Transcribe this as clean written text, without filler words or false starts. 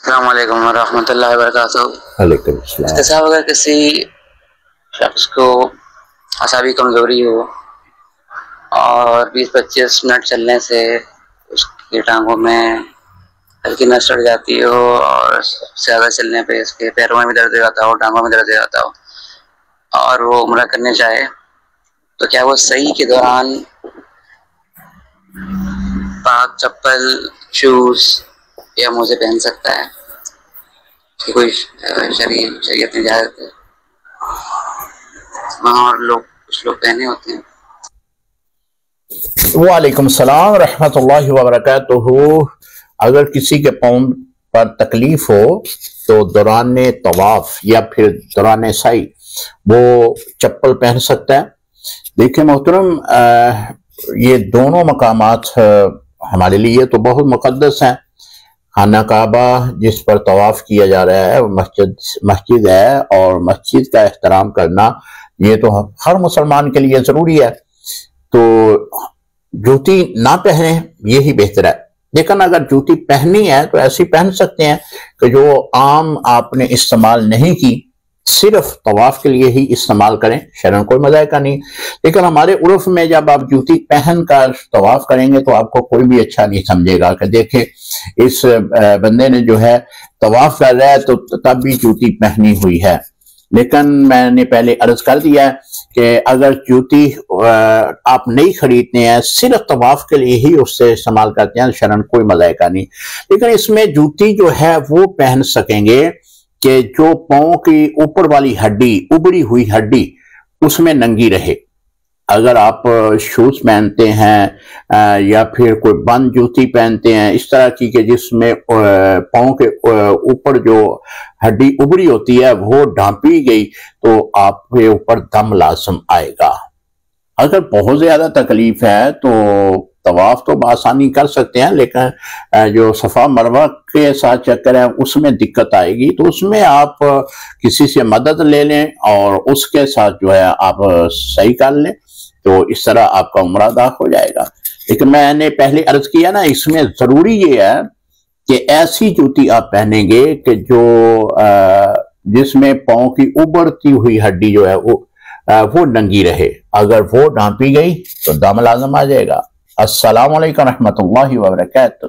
السلام علیکم ورحمۃ اللہ وبرکاتہ۔ وعلیکم السلام۔ صاحب اگر کسی شخص کو اعصابی کمزوری ہو اور 20-25 منٹ چلنے سے اس کی ٹانگوں میں ہلکی نس چڑھ جاتی ہو اور زیادہ چلنے پہ اس کے پیروں میں بھی درد ہو جاتا ہو، ٹانگوں میں درد ہو جاتا ہو اور وہ عمرہ کرنے چاہے، تو کیا وہ صحیح کے دوران پاک چپل، شوز یا موزے پہن سکتا ہے؟ کہ کوئی شریعت میں اجازت ہے؟ وہاں اور کچھ لوگ پہنے ہوتے ہیں۔ وعلیکم السلام ورحمۃ اللہ وبرکاتہ۔ اگر کسی کے پاؤں پر تکلیف ہو تو دوران طواف یا پھر دوران سعی وہ چپل پہن سکتا ہے۔ دیکھیں محترم، یہ دونوں مقامات ہمارے لیے تو بہت مقدس ہیں۔ خانہ کعبہ جس پر طواف کیا جا رہا ہے مسجد ہے، اور مسجد کا احترام کرنا یہ تو ہر مسلمان کے لیے ضروری ہے۔ تو جوتی نہ پہنیں یہی بہتر ہے، لیکن اگر جوتی پہننی ہے تو ایسی پہن سکتے ہیں کہ جو عام آپ نے استعمال نہیں کی، صرف طواف کے لیے ہی استعمال کریں، شرعاً کوئی مذائقہ نہیں۔ لیکن ہمارے عرف میں جب آپ جوتی پہن کر طواف کریں گے تو آپ کو کوئی بھی اچھا نہیں سمجھے گا کہ دیکھیں اس بندے نے جو ہے طواف کر رہا ہے تو تب بھی جوتی پہنی ہوئی ہے۔ لیکن میں نے پہلے عرض کر دیا ہے کہ اگر جوتی آپ نہیں خریدتے ہیں، صرف طواف کے لیے ہی اس سے استعمال کرتے ہیں، شرعاً کوئی مذائقہ نہیں۔ لیکن اس میں جوتی جو ہے وہ پہن سکیں گے کہ جو پاؤں کی اوپر والی ہڈی، ابڑی ہوئی ہڈی، اس میں ننگی رہے۔ اگر آپ شوز پہنتے ہیں یا پھر کوئی بند جوتی پہنتے ہیں اس طرح کی کہ جس میں پاؤں کے اوپر جو ہڈی ابڑی ہوتی ہے وہ ڈھانپی گئی، تو آپ کے اوپر دم لازم آئے گا۔ اگر بہت زیادہ تکلیف ہے تو طواف تو بآسانی کر سکتے ہیں، لیکن جو صفا مروہ کے ساتھ چکر ہے اس میں دقت آئے گی، تو اس میں آپ کسی سے مدد لے لیں اور اس کے ساتھ جو ہے آپ صحیح کر لیں، تو اس طرح آپ کا عمرہ ادا ہو جائے گا۔ لیکن میں نے پہلے عرض کیا نا، اس میں ضروری یہ ہے کہ ایسی جوتی آپ پہنیں گے کہ جو جس میں پاؤں کی ابڑتی ہوئی ہڈی جو ہے وہ ننگی رہے۔ اگر وہ ڈھانپی گئی تو دم لازم آ جائے گا۔ السلام علیکم رحمۃ اللہ وبرکاتہ۔